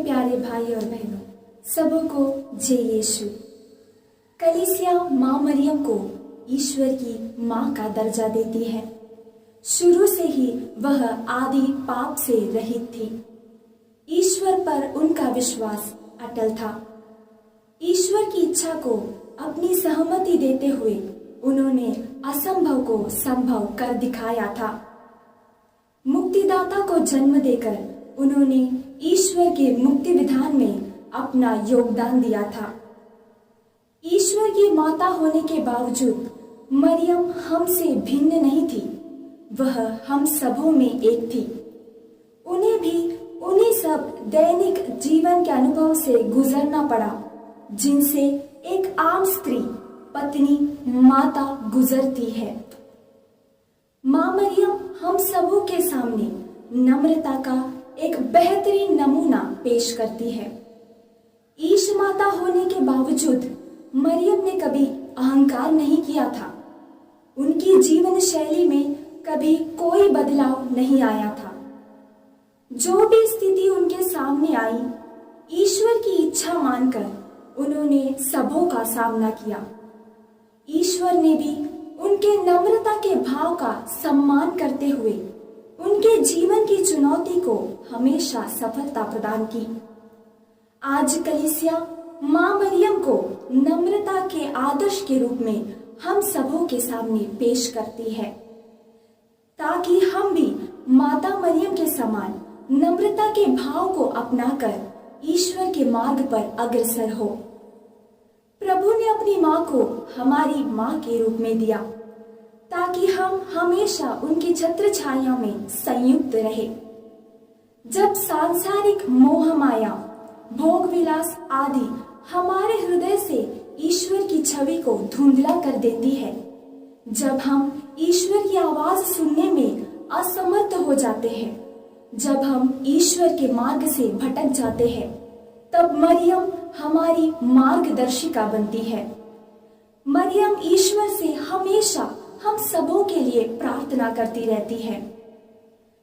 मेरे प्यारे भाई और बहनों, सबों को जय यीशु। कलीसिया माँ मरियम को ईश्वर की माँ का दर्जा देती है। शुरू से ही वह आदि पाप से रहित थी। ईश्वर पर उनका विश्वास अटल था। ईश्वर की इच्छा को अपनी सहमति देते हुए उन्होंने असंभव को संभव कर दिखाया था। मुक्तिदाता को जन्म देकर उन्होंने ईश्वर के मुक्ति विधान में अपना योगदान दिया था। ईश्वर की माता होने के बावजूद मरियम हमसे भिन्न नहीं थी। वह हम सबों में एक थी। उन्हें भी उन्हीं सब दैनिक जीवन के अनुभव से गुजरना पड़ा जिनसे एक आम स्त्री, पत्नी, माता गुजरती है। माँ मरियम हम सबों के सामने नम्रता का एक बेहतरीन नमूना पेश करती है। ईश माता होने के बावजूद मरियम ने कभी अहंकार नहीं किया था। उनकी जीवन शैली में कभी कोई बदलाव नहीं आया था। जो भी स्थिति उनके सामने आई, ईश्वर की इच्छा मानकर उन्होंने सबों का सामना किया। ईश्वर ने भी उनके नम्रता के भाव का सम्मान करते हुए उनके जीवन की चुनौती को हमेशा सफलता प्रदान की। आज कलीसिया माँ मरियम को नम्रता के आदर्श के रूप में हम सबों के सामने पेश करती है, ताकि हम भी माता मरियम के समान नम्रता के भाव को अपनाकर ईश्वर के मार्ग पर अग्रसर हो। प्रभु ने अपनी माँ को हमारी माँ के रूप में दिया, ताकि हम हमेशा उनकी छत्र छाया में संयुक्त रहे। जब सांसारिक मोह माया, भोग विलास आदि हमारे हृदय से ईश्वर की छवि को धुंधला कर देती है, जब हम ईश्वर की आवाज सुनने में असमर्थ हो जाते हैं, जब हम ईश्वर के मार्ग से भटक जाते हैं, तब मरियम हमारी मार्गदर्शिका बनती है। मरियम ईश्वर से हमेशा हम सबों के लिए प्रार्थना करती रहती है।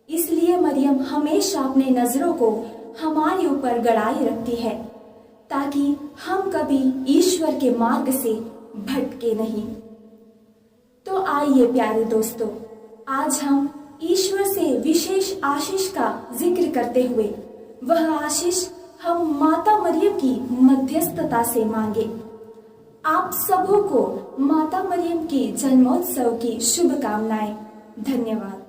इसलिए मरियम हमेशा अपने नजरों को हमारे ऊपर गड़ाए रखती है, ताकि हम कभी ईश्वर के मार्ग से भटके नहीं। तो आइए प्यारे दोस्तों, आज हम ईश्वर से विशेष आशीष का जिक्र करते हुए वह आशीष हम माता मरियम की मध्यस्थता से मांगे। आप सबों को माता मरियम की जन्मोत्सव की शुभकामनाएं। धन्यवाद।